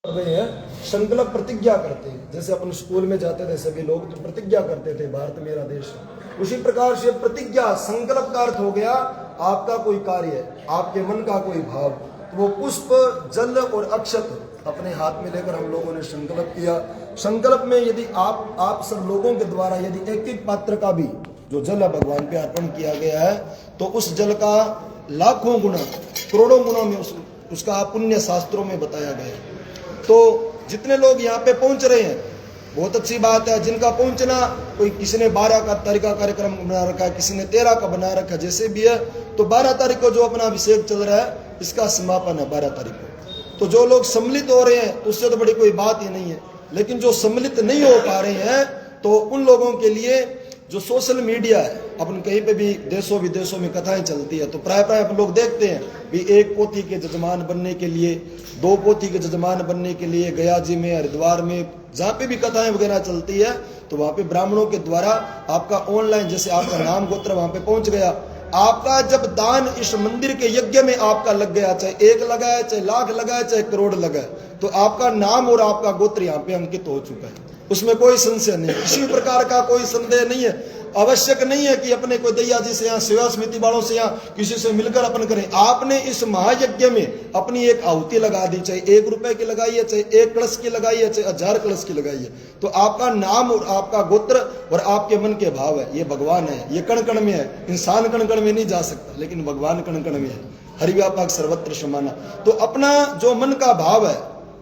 रहे हैं, संकल्प प्रतिज्ञा करते हैं। जैसे अपन स्कूल में जाते थे सभी लोग तो प्रतिज्ञा करते थे, भारत मेरा देश। उसी प्रकार से प्रतिज्ञा, संकल्प का अर्थ हो गया आपका कोई कार्य, आपके मन का कोई भाव। तो वो पुष्प, जल और अक्षत अपने हाथ में लेकर हम लोगों ने संकल्प किया। संकल्प में यदि आप सब लोगों के द्वारा यदि एक एक पात्र का भी जो जल है भगवान पे अर्पण किया गया है, तो उस जल का लाखों गुना, करोड़ों गुना में उसका पुण्य शास्त्रों में बताया गया है। तो जितने लोग यहाँ पे पहुंच रहे हैं बहुत अच्छी बात है। जिनका पहुंचना, कोई किसी ने 12 का तारीख का कार्यक्रम बना रखा है, किसी ने 13 का बना रखा है, जैसे भी है। तो 12 तारीख को जो अपना अभिषेक चल रहा है, इसका समापन है 12 तारीख को। तो जो लोग सम्मिलित हो रहे हैं तो उससे तो बड़ी कोई बात ही नहीं है। लेकिन जो सम्मिलित नहीं हो पा रहे हैं, तो उन लोगों के लिए जो सोशल मीडिया है, अपन कहीं पे भी देशों विदेशों में कथाएं चलती है, तो प्राय अपन लोग देखते हैं भी एक पोथी के जजमान बनने के लिए, 2 पोथी के जजमान बनने के लिए गया जी में, हरिद्वार में, जहाँ पे भी कथाएं वगैरह चलती है, तो वहां पे ब्राह्मणों के द्वारा आपका ऑनलाइन, जैसे आपका नाम गोत्र वहां पे पहुंच गया, आपका जब दान इस मंदिर के यज्ञ में आपका लग गया, चाहे 1 लगा है, चाहे लाख लगा है, चाहे करोड़ लगा है, तो आपका नाम और आपका गोत्र यहाँ पे अंकित हो चुका है। उसमें कोई संशय नहीं, किसी प्रकार का कोई संदेह नहीं है। आवश्यक नहीं है कि अपने कोई दैया जी से या सेवा समिति वालों से या किसी से मिलकर अपन करें। आपने इस महायज्ञ में अपनी एक आहुति लगा दी, चाहे 1 रुपए की लगाई है, चाहे 1 कलश की लगाई है, चाहे 1000 कलश की लगाई है, तो आपका नाम और आपका गोत्र और आपके मन के भाव है, ये भगवान है। ये कण कण में है, इंसान कण कण में नहीं जा सकता, लेकिन भगवान कण कण में है। हरिव्यापक सर्वत्र समाना। तो अपना जो मन का भाव है,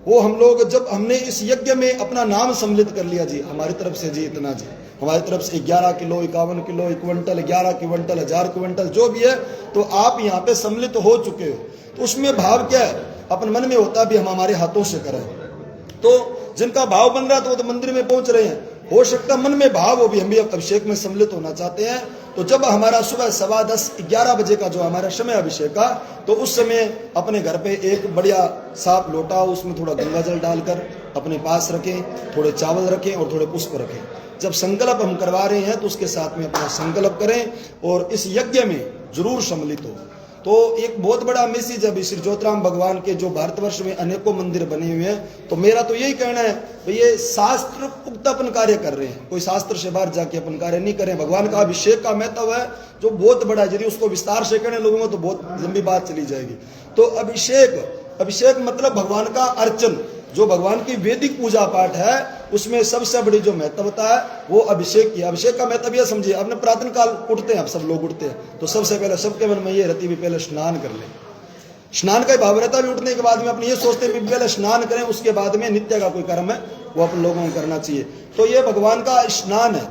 वो हम लोग, जब हमने इस यज्ञ में अपना नाम सम्मिलित कर लिया, जी हमारी तरफ से जी इतना, जी हमारी तरफ से 11 kilo, 51 kilo, 1 quintal, 11 quintal, 1000 quintal, जो भी है, तो आप यहाँ पे सम्मिलित हो चुके हो। तो उसमें भाव क्या है, अपन मन में होता भी हम हमारे हाथों से करें। तो जिनका भाव बन रहा, तो वो तो मंदिर में पहुंच रहे हैं। हो सकता मन में भाव हो भी, हम भी अभिषेक में सम्मिलित होना चाहते हैं। तो जब हमारा सुबह 10:15-11 बजे का जो हमारा समय अभिषेक का, तो उस समय अपने घर पे एक बढ़िया साफ लोटा, उसमें थोड़ा गंगा जल डालकर अपने पास रखें, थोड़े चावल रखें और थोड़े पुष्प रखें। जब संकल्प हम करवा रहे हैं तो उसके साथ में अपना संकल्प करें और इस यज्ञ में जरूर सम्मिलित हो। तो एक बहुत बड़ा मैसेज है श्री ज्योतिराम भगवान के, जो भारतवर्ष में अनेकों मंदिर बने हुए हैं। तो मेरा तो यही कहना है भाई, ये शास्त्र पुख्त अपन कार्य कर रहे हैं, कोई शास्त्र से बाहर जाके अपन कार्य नहीं करें। भगवान का अभिषेक का महत्व है जो बहुत बड़ा है, यदि उसको विस्तार से कहने लोगों तो बहुत लंबी बात चली जाएगी। तो अभिषेक मतलब भगवान का अर्चन, जो भगवान की वैदिक पूजा पाठ है, उसमें सबसे बड़ी जो महत्वता है वो अभिषेक की। अभिषेक का महत्व यह समझिए, अपने प्रातः काल उठते हैं, आप सब लोग उठते हैं, तो सबसे पहले सबके मन में ये रहती है पहले स्नान कर ले। स्नान का भाव रहता है, उठने के बाद में अपने ये सोचते हैं पहले स्नान करें, उसके बाद में नित्य का कोई कर्म है वो अपन लोगों को करना चाहिए। तो ये भगवान का स्नान है।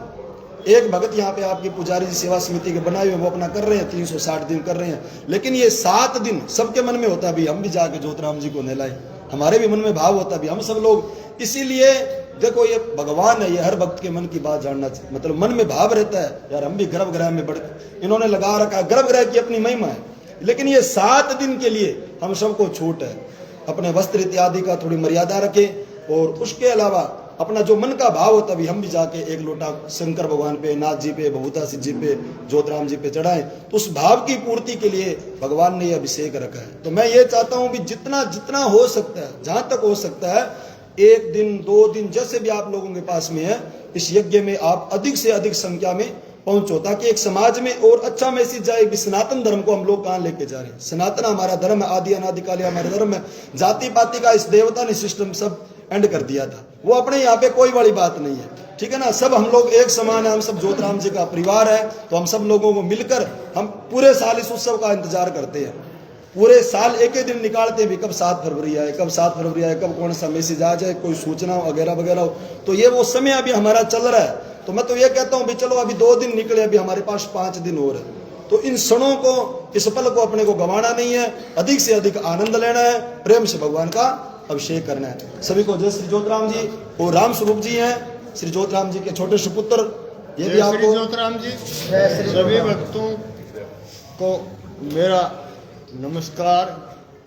एक भगत यहाँ पे आपकी पुजारी जी सेवा समिति के बनाए हुए, वो अपना कर रहे हैं, 360 दिन कर रहे हैं। लेकिन ये 7 दिन सबके मन में होता है भी हम भी जाके ज्योतिराम जी को नहलाएं, हमारे भी मन में भाव होता है भी हम सब लोग। इसीलिए देखो, ये भगवान है, ये हर भक्त के मन की बात जानना चाहिए। मतलब मन में भाव रहता है यार, हम भी गर्भगृह में बढ़, इन्होंने लगा रखा है, गर्भगृह की अपनी महिमा है। लेकिन ये 7 दिन के लिए हम सबको छूट है, अपने वस्त्र इत्यादि का थोड़ी मर्यादा रखें। और उसके अलावा अपना जो मन का भाव होता भी हम भी जाके 1 लोटा शंकर भगवान पे, नाथ जी पे, भभूता सिद्ध जी पे, ज्योतिराम जी पे चढ़ाएं। तो उस भाव की पूर्ति के लिए भगवान ने यह अभिषेक रखा है। तो मैं ये चाहता हूं भी जितना जितना हो सकता है, जहां तक हो सकता है, 1 दिन 2 दिन जैसे भी आप लोगों के पास में है, इस यज्ञ में आप अधिक से अधिक संख्या में पहुंचो, ताकि एक समाज में और अच्छा मैसेज जाए कि सनातन धर्म को हम लोग कहां लेके जा रहे हैं। सनातन हमारा धर्म है, आदि अनादिकाल हमारा धर्म है। जाति पाति का इस देवता ने सिस्टम सब एंड कर दिया था, वो अपने यहाँ पे कोई बड़ी बात नहीं है, ठीक है ना। सब हम लोग एक समान है, हम सब ज्योतिराम जी का परिवार है। तो हम सब लोगों को मिलकर हम पूरे साल इस उत्सव का इंतजार करते हैं। पूरे साल एक ही दिन निकालते हैं भी कब 7 फरवरी आए, कब 7 फरवरी आए, कब कौन सा मैसेज आ जाए, कोई सूचना वगैरह वगैरह हो। तो ये वो समय अभी हमारा चल रहा है। तो मैं तो ये कहता हूँ भी चलो अभी 2 दिन निकले, अभी हमारे पास 5 दिन और है। तो इन क्षणों को, इस पल को अपने को गंवाना नहीं है, अधिक से अधिक आनंद लेना है, प्रेम से भगवान का अभिषेक करना है। सभी को जय श्री ज्योतिराम जी। और राम स्वरूप जी हैं श्री ज्योतिराम जी के छोटे सुपुत्र, ये भी आपको ज्योतिराम जी। सभी भक्तों को मेरा नमस्कार।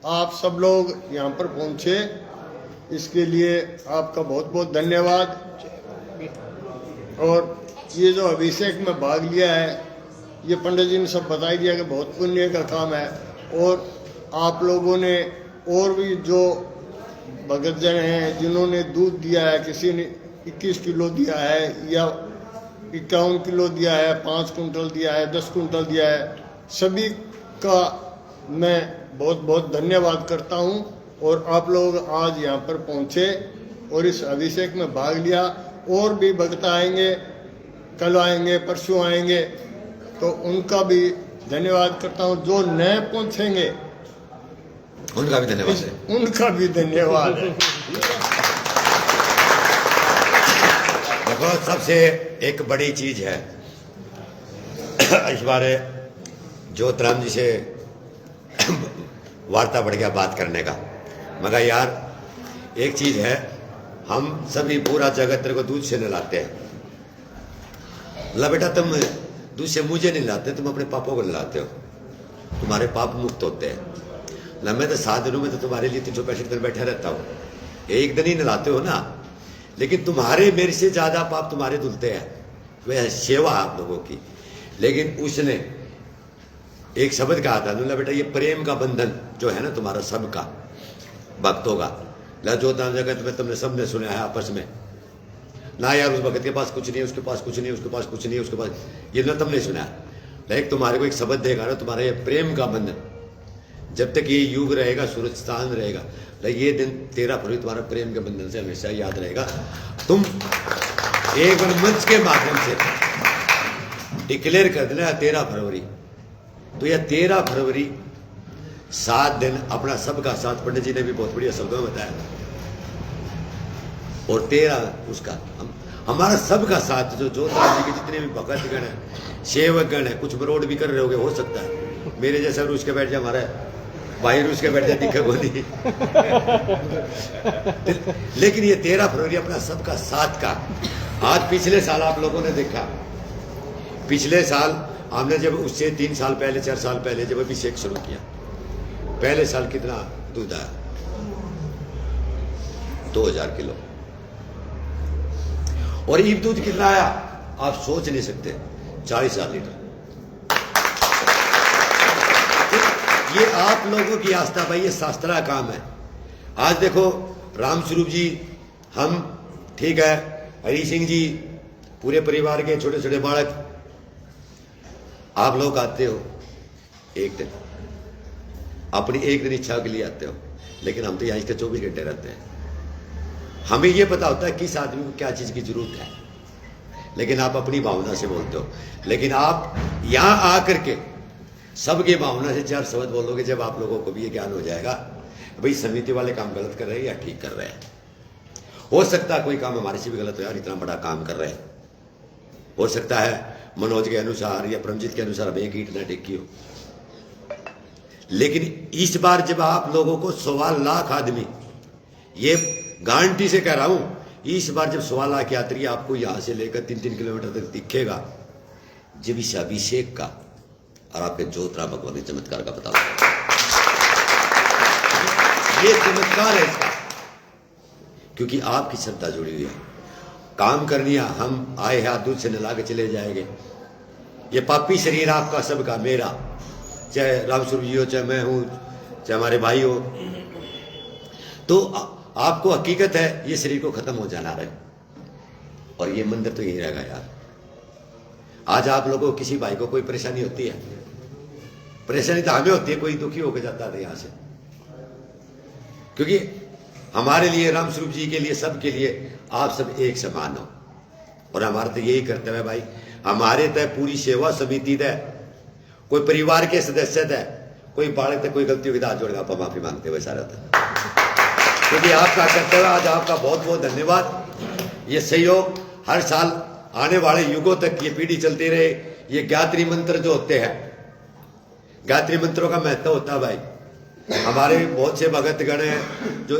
आप सब लोग यहाँ पर पहुँचे, इसके लिए आपका बहुत बहुत धन्यवाद। और ये जो अभिषेक में भाग लिया है, ये पंडित जी ने सब बता दिया कि बहुत पुण्य का काम है। और आप लोगों ने और भी जो भगत जन हैं जिन्होंने दूध दिया है, किसी ने 21 किलो दिया है या 51 किलो दिया है, 5 कुंटल दिया है, 10 कुंटल दिया है, सभी का मैं बहुत बहुत धन्यवाद करता हूं। और आप लोग आज यहाँ पर पहुंचे और इस अभिषेक में भाग लिया। और भी भक्त आएंगे, कल आएंगे, परसों आएंगे, तो उनका भी धन्यवाद करता हूं। जो नए पहुंचेंगे उनका भी धन्यवाद है। उनका भी धन्यवाद है। देखो, सबसे एक बड़ी चीज है इस बार ज्योतिराम जी से वार्ता बढ़ गया बात करने का। मगर यार एक चीज है, हम सभी पूरा जगत तेरे को दूध से नहलाते हैं। ला बेटा, तुम दूध से मुझे नहीं लाते, तुम अपने पापों को नहलाते हो, तुम्हारे पाप मुक्त होते हैं। ला मैं तो 7 दिनों में तो तुम्हारे लिए 365 दिन बैठा रहता हूँ, एक दिन ही नहलाते हो ना, लेकिन तुम्हारे मेरे से ज्यादा पाप तुम्हारे धुलते हैं। वह सेवा आप लोगों की। लेकिन उसने एक शब्द कहा था, ला बेटा ये प्रेम का बंधन जो है ना तुम्हारा सबका भक्तों का, ला जो जगत में तुमने सबने सुना है आपस में ना, यार उस भगत के पास कुछ नहीं है, उसके पास कुछ नहीं है, उसके पास कुछ नहीं है, उसके पास ये ना तुमने सुना। लेकिन तुम्हारे को एक शब्द देगा ना, तुम्हारा ये प्रेम का बंधन जब तक ये युग रहेगा, सूरज स्थान रहेगा, ये दिन 13 फरवरी तुम्हारा प्रेम के बंधन से हमेशा याद रहेगा। तुम एक बार मंच के माध्यम से डिक्लेयर कर देना 13 फरवरी, तो यह 13 फरवरी 7 दिन अपना सबका साथ, पंडित जी ने भी बहुत बढ़िया शब्दों में बताया, और 13 उसका हमारा सबका साथ, जो ज्योतिराम जी के जितने भी भगत गण है, सेवक गण है, कुछ मरोड़ भी कर रहे होगे, हो सकता है मेरे जैसा रूस के बैठ जाए, हमारा भाई रूस के बैठ जाए, दिखे बोली। लेकिन ये 13 फरवरी अपना सबका साथ का। आज पिछले साल आप लोगों ने देखा, पिछले साल हमने जब उससे 3 साल पहले 4 साल पहले जब अभिषेक शुरू किया, पहले साल कितना दूध आया? 2000 किलो। और ईब दूध कितना आया आप सोच नहीं सकते, 40,000 लीटर। ये आप लोगों की आस्था भाई, ये शास्त्रा काम है। आज देखो रामस्वरूप जी, हम ठीक है, हरी सिंह जी, पूरे परिवार के छोटे छोटे बालक, आप लोग आते हो एक दिन, अपनी एक दिन इच्छा के लिए आते हो, लेकिन हम तो यहाँ इसके 24 घंटे रहते हैं। हमें यह पता होता है किस आदमी को क्या चीज की जरूरत है, लेकिन आप अपनी भावना से बोलते हो। लेकिन आप यहां आकर के सबकी भावना से 4 शब्द बोलोगे, जब आप लोगों को भी ये ज्ञान हो जाएगा भाई समिति वाले काम गलत कर रहे हैं या ठीक कर रहे हैं। हो सकता है कोई काम हमारे से भी गलत हो, यार इतना बड़ा काम कर रहे हैं, हो सकता है मनोज के अनुसार या परमजीत के अनुसार अब एक ईंट न टेकी हो। लेकिन इस बार जब आप लोगों को 1.25 लाख आदमी, ये गारंटी से कह रहा हूं, इस बार जब 1.25 लाख यात्री आपको यहां से लेकर 3-3 किलोमीटर तक दिखेगा, जब इस अभिषेक का और आपके ज्योतिराम भगवान के चमत्कार का पता होगा। ये चमत्कार है इसका, क्योंकि आपकी श्रद्धा जुड़ी हुई है। काम करनी है, हम आए हाथ दूध से नहला के चले जाएंगे। ये पापी शरीर आपका सबका, मेरा, चाहे रामस्वरूप जी हो, चाहे मैं हूं, चाहे हमारे भाई हो, तो आपको हकीकत है ये शरीर को खत्म हो जाना है, और ये मंदिर तो यही रहेगा यार। आज आप लोगों को किसी भाई को कोई परेशानी होती है, परेशानी तो हमें होती है, कोई दुखी होकर जाता है यहां से, क्योंकि हमारे लिए, रामस्वरूप जी के लिए, सबके लिए आप सब एक समान हो। और हमारा तो यही कर्तव्य है भाई, हमारे तय पूरी सेवा समिति तय, कोई परिवार के सदस्य तय, कोई बालक तक कोई गलती होगी तो हाथ जोड़कर आप माफी मांगते हुए सारा था, क्योंकि आपका कर्तव्य। आज आपका बहुत बहुत धन्यवाद। ये सहयोग हर साल आने वाले युगों तक ये पीढ़ी चलती रहे। ये गायत्री मंत्र जो होते हैं, गायत्री मंत्रों का महत्व होता है भाई। हमारे बहुत से भगत गण हैं जो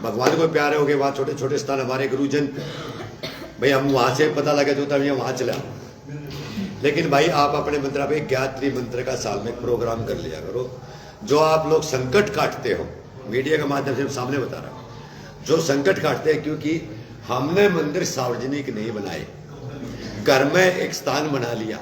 भगवान को प्यारे हो गए, वहां छोटे छोटे स्थान, हमारे गुरुजन भाई, हम वहां से पता लगा जो था वहां चला। लेकिन भाई आप अपने मंत्र पे गायत्री मंत्र का साल में प्रोग्राम कर लिया करो। जो आप लोग संकट काटते हो, मीडिया के माध्यम से सामने बता रहा हूं, जो संकट काटते हैं, क्योंकि हमने मंदिर सार्वजनिक नहीं बनाए, घर में एक स्थान बना लिया।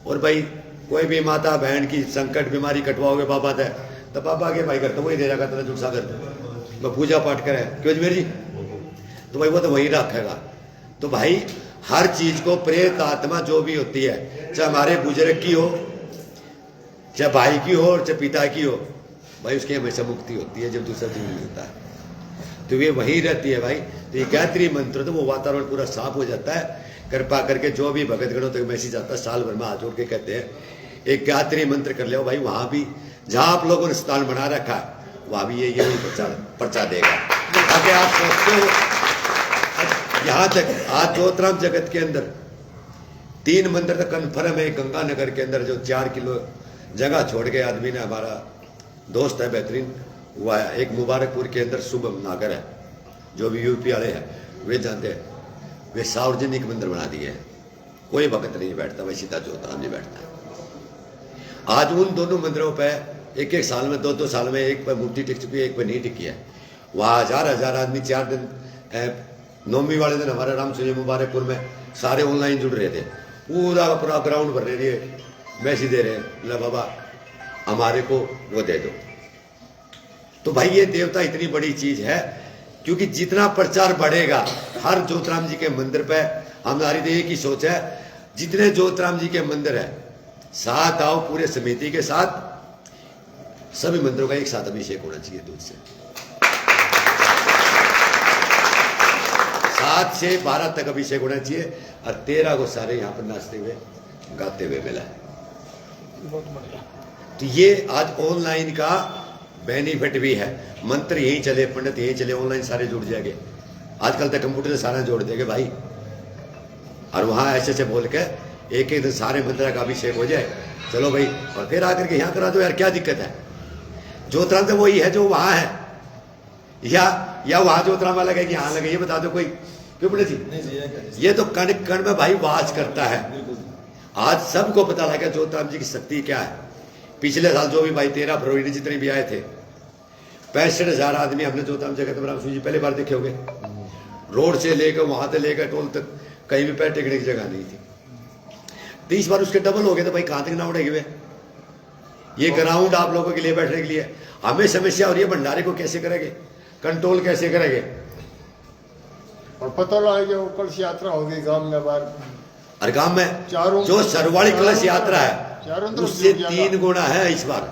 और भाई कोई भी माता बहन की संकट बीमारी कटवाओगे बाबा तय, तो बाबा के भाई करते वही दे जाएगा, तेरा जुटसा करते वह पूजा पाठ करे, क्यों अजमेर जी? तो भाई वो तो वही रखेगा। तो भाई हर चीज को प्रेत आत्मा जो भी होती है, चाहे हमारे बुजुर्ग की हो, चाहे भाई की हो और चाहे पिता की हो, भाई उसकी हमेशा मुक्ति होती है जब दूसरा जीवन मिलता है, तो ये वही रहती है भाई। तो ये गायत्री मंत्र तो वो वातावरण पूरा साफ हो जाता है। कृपा करके जो भी भगत गणों तक मैसेज आता है, साल भर में हाथ जोड़ के कहते हैं एक गायत्री मंत्र कर ले भाई। वहां भी जहां आप लोगों ने स्थान बना रखा है वहां भी ये यही पर्चा देगा। ताकि आप सोचते हो यहां तक आज ज्योतिराम जगत के अंदर 3 मंदिर तो कन्फर्म है। गंगानगर के अंदर जो 4 किलो जगह छोड़ के आदमी ने, हमारा दोस्त है बेहतरीन, हुआ है। एक मुबारकपुर के अंदर शुभम नागर है, जो भी यूपी वाले हैं वे जानते हैं, वे सार्वजनिक मंदिर बना दिए हैं। कोई भगत नहीं बैठता, वही सीधा ज्योतिराम जी बैठता है। आज उन दोनों मंदिरों पे 1-1 साल में 2-2 साल में एक पे मूर्ति टिक चुकी है, एक पे नहीं टिकी है। वहाँ हजार आदमी 4 दिन नौमी वाले दिन हमारे राम सूर्य मुबारकपुर में सारे ऑनलाइन जुड़ रहे थे। पूरा पूरा ग्राउंड भर रहे थे, मैसेज दे रहे हैं, ले बाबा हमारे को वो दे दो। तो भाई ये देवता इतनी बड़ी चीज है, क्योंकि जितना प्रचार बढ़ेगा हर ज्योतिराम जी के मंदिर पे, हमारी तो एक ही सोच है, जितने ज्योतिराम जी के मंदिर है साथ आओ पूरे समिति के साथ, सभी मंदिरों का एक साथ अभिषेक होना चाहिए दूध से। 7 से 12 तक अभिषेक होना चाहिए, और 13 को सारे यहाँ पर नाचते हुए गाते हुए मिला है। बहुत बढ़िया। तो ये आज ऑनलाइन का बेनिफिट भी है। मंत्र यहीं चले, पंडित यहीं चले, ऑनलाइन सारे जुड़ जाएंगे। आजकल तो कंप्यूटर से सारे जोड़ देंगे भाई, और वहां ऐसे बोल के एक दिन सारे मंत्र का अभिषेक हो जाए, चलो भाई, और फिर आकर के यहाँ करा दो यार, क्या दिक्कत है? ज्योतिराम तो वही है जो वहां है, या वहां ज्योतिराम लगे कि यहाँ लगे, ये बता दो कोई, क्यों पंडित जी? ये तो कण कण में भाई वास करता है। आज सबको पता लगा ज्योतिराम जी की शक्ति क्या है। पिछले साल जो भी भाई 13 फरवरी जितने भी आए थे, 65,000 आदमी हमने ज्योतिराम जगत में राम सूजी पहले बार देखे होंगे। रोड से लेकर वहां से लेकर टोल तक कहीं भी पैर टेकने की जगह नहीं थी। 30 बार उसके डबल हो गए, तो भाई कहां तक ना उड़ेगी वे। ये ग्राउंड आप लोगों के लिए बैठने के लिए, हमें समस्या और ये भंडारे को कैसे करेंगे, कंट्रोल कैसे करेंगे? और पता लगा जो कलश यात्रा होगी गांव में बार, और गांव में जो सरवाड़ी कलश यात्रा है उससे 3 गुना है इस बार।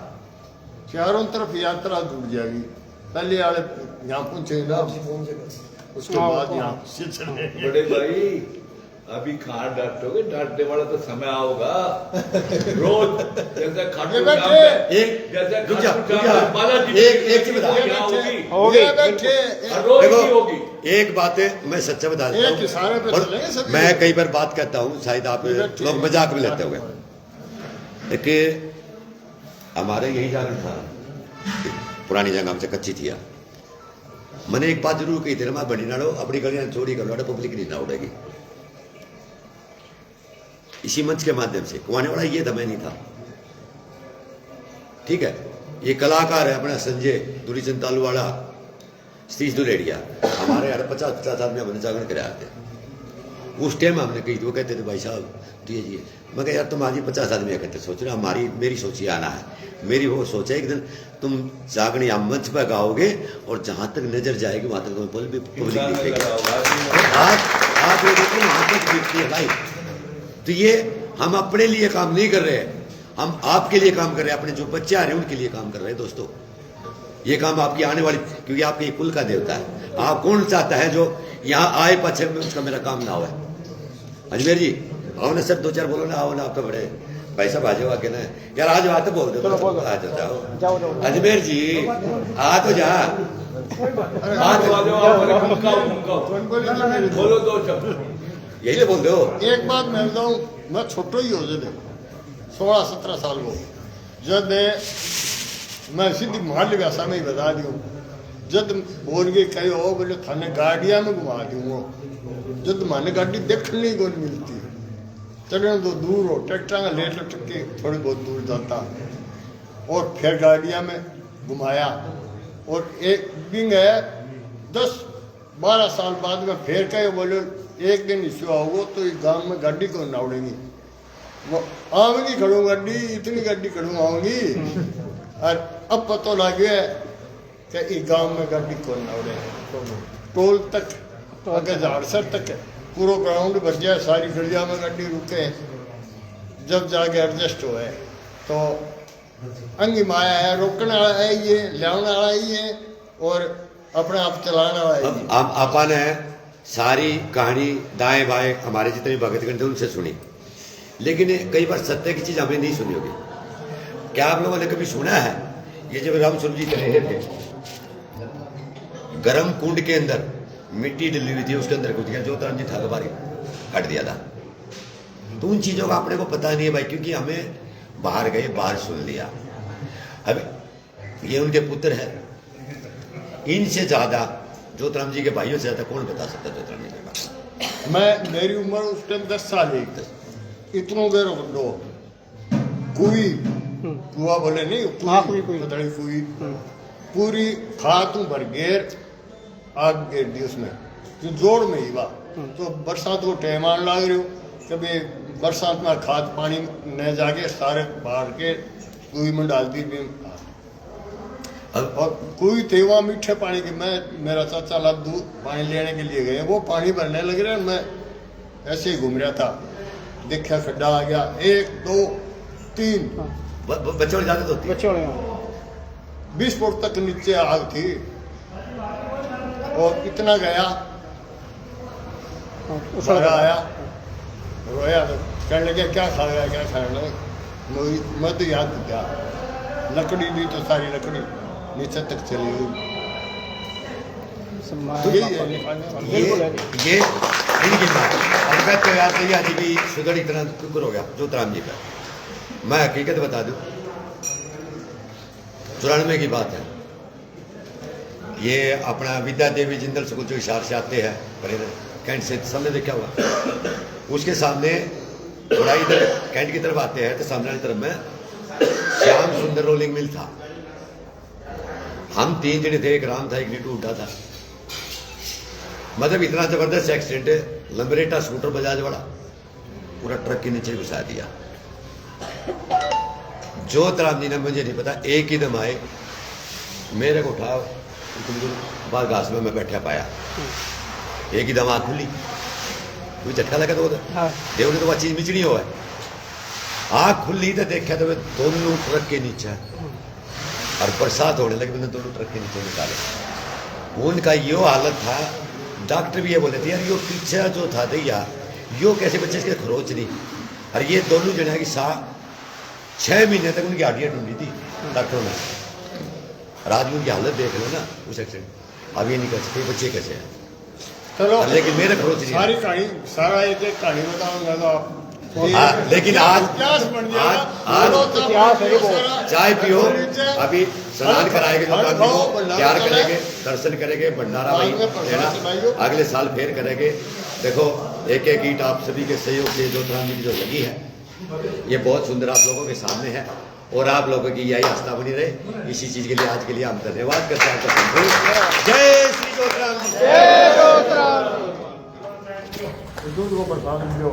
चारों तरफ यात्रा जुड़ जाएगी। पहले वाले यहाँ पहुंचे ना, उसके बाद यहाँ से चलेंगे। बड़े भाई अभी कहाँ डांटोगे, डांटने वाला तो समय आओगा। रोज जैसे खाटू श्याम पे, जैसे खाटू श्याम पे बालाजी एक चीज बता, रोज की होगी। एक बात है मैं सच्चा बता देता हूँ, मैं कई बार बात कहता हूँ, शायद आप लोग मजाक में लेते हुए, कि हमारे यही जागरण था, पुरानी जगह हमसे कच्ची थी। मैंने एक बात जरूर कही थी, मैं बड़ी ना लो, अपनी गलियां चोरी कर लो, पब्लिक नहीं ना उड़ेगी। इसी मंच के माध्यम से कुआने वाला ये दमे नहीं था, ठीक है। ये कलाकार है अपना संजय दूरीचंद तालुवाड़ा, सतीश दुलेड़िया, हमारे यार 50 आदमी हमने जागरण कराया थे। उस टाइम हमने कही, वो कहते थे भाई साहब दिए, मैं कहा यार तुम आज 50 आदमी कहते सोच रहे, हमारी मेरी सोची आना है, मेरी वो सोच है एक दिन तुम जागरण या मंच पर गाओगे और जहां तक नजर जाएगी वहां तक तुम्हें पब्लिक दिखेगी। आप लोगों को वहां तक दिखती है भाई। तो ये हम अपने लिए काम नहीं कर रहे हैं, हम आपके लिए काम कर रहे हैं, अपने जो बच्चे आ रहे हैं उनके लिए काम कर रहे हैं। दोस्तों ये काम आपकी आने वाली, क्योंकि आपके कुल का देवता है। आप कौन चाहता है जो यहाँ आए पछे में उसका मेरा काम ना हो? अजमेर जी आओ ना सर, 2-4 बोलो ना, आओ ना, आप तो बड़े भाई साहब आ जाओ आके ना यार, आज बात तो बोल दो, आ जाओ अजमेर जी, आ तो जा, बोलो 2 शब्द, यही तो बोल दो। एक बात मैं बताऊं, मैं छोटो ही हो जाए 16-17 साल को, जब मैं सीधी माल व्यवसाय में ही बता दूं, जब बोल के कहीं हो बोले थाने गाड़िया में घुमा दूंगा, जब माने गाड़ी देखने को नहीं मिलती, चले तो दूर हो, ट्रैक्टर का लेट लटक के थोड़ी बहुत दूर जाता, और फिर गाड़िया में घुमाया। और एक दिन है 10-12 साल बाद में फिर कहे बोले एक दिन इश्यू आओगे तो इस गांव में गाड़ी को ना उड़ेगी, वो आऊंगी खड़ू गाड़ी, इतनी गाड़ी खड़ू आऊंगी। और अब पता लगे कि इस गांव में गाड़ी कौन ना रहे टोल तक आगे झाड़सर तक पूरा ग्राउंड भर गया, सारी गलिया में गाड़ी रुके, जब जाके एडजस्ट हुए तो अंगी माया है, रोकने वाला है ये, लाने वाला ही है और अपने आप चलाने वाला है। अब अपन है सारी कहानी दाएं बाएं हमारे जितने भगत गण थे उनसे सुनी, लेकिन कई बार सत्य की चीज हमने नहीं सुनी होगी। क्या आप लोगों ने कभी सुना है ये जब रामचंद्र जी रहे थे गर्म कुंड के अंदर मिट्टी डली हुई थी, उसके अंदर कूद गया, ज्योतिराम जी ठाकुर बारी काट दिया था। तो उन चीजों का अपने को पता नहीं है भाई, क्योंकि हमें बाहर गए, बाहर सुन लिया। अब ये उनके पुत्र है, इनसे ज्यादा ज्योतिराम जी के भाइयों से ज्यादा कौन बता सकता है ज्योतिराम जी के बारे में? मेरी उम्र उस टाइम 10 साल है, इतनों देर दो कुई कुआ बोले नहीं, कुई पूरी खातू भर घेर आग घेर दी उसमें, जो जोड़ में ही बा। तो बरसात को टाइम आने लग रही हो, कभी बरसात में खाद पानी न जाके सारे बाहर के कुई में डाल दी भी। और कोई तेवा मीठे पानी के, मैं मेरा चाचा लाभ दूध पानी लेने के लिए गए, वो पानी भरने लग रहे, मैं ऐसे ही घूम रहा था, देखा खड्डा आ गया, 1 2 3 बच्चों ने ज्यादा होती है, 20 फुट तक नीचे आग थी। और इतना गया, बाहर आया, रोया, तो कहने लगे क्या खा गया, क्या खाने लगे। मैं तो याद क्या, लकड़ी दी तो सारी लकड़ी नीचे तक चली हुई। ये इनकी बात अब तो यार सही आज भी सुधड़ इतना शुक्र हो गया ज्योतिराम जी का। मैं हकीकत बता दूं, 94 की बात है, ये अपना विद्या देवी जिंदल स्कूल जो हिसार से आते हैं कैंट से, सामने देखा हुआ, उसके सामने थोड़ा इधर कैंट की तरफ आते हैं तो सामने वाली तरफ में श्याम सुंदर रोलिंग मिल था। हम 3 जने थे, एक राम था, एक नीटू उठा था। मतलब इतना जबरदस्त एक्सीडेंट है, लंबरेटा स्कूटर बजाज वाला पूरा ट्रक के नीचे घुसा दिया। ज्योतिराम जी ने, मुझे नहीं पता, एक ही दम आए, मेरे को उठा बाहर घास में मैं बैठा पाया, एक ही दम आँख खुली, कोई झटका लगा तो देव ने तो वह चीज मिचड़ी हो है, आँख खुली तो देखा तो दोनों ट्रक के नीचे और बरसात होने लगी, मैंने दोनों ट्रक के नीचे निकाले। उनका यो हालत था, डॉक्टर भी ये बोले थे यार यो पीछे जो था दैया यो कैसे बच्चे इसके खरोच नहीं, और ये दोनों जने की 6 महीने तक उनकी हड्डियाँ ढूंढी थी डॉक्टरों ने। रात में उनकी हालत देख लो ना उस एक्सीडेंट, अब ये नहीं कर सकते बच्चे कैसे हैं। चलो लेकिन मेरे खरोच नहीं, सारी कहानी सारा एक कहानी बताऊंगा तो आप। लेकिन आज चाय पियो, अभी स्नान कराएंगे, प्यार करेंगे, दर्शन करेंगे, भंडारा भाई लेना, अगले साल फिर करेंगे। देखो एक एक ईंट आप सभी के सहयोग से ज्योतिराम जी की जो लगी है ये बहुत सुंदर आप लोगों के सामने है, और आप लोगों की यही आस्था बनी रहे। इसी चीज के लिए आज के लिए हम धन्यवाद करते हैं। जय श्री ज्योतिराम जी।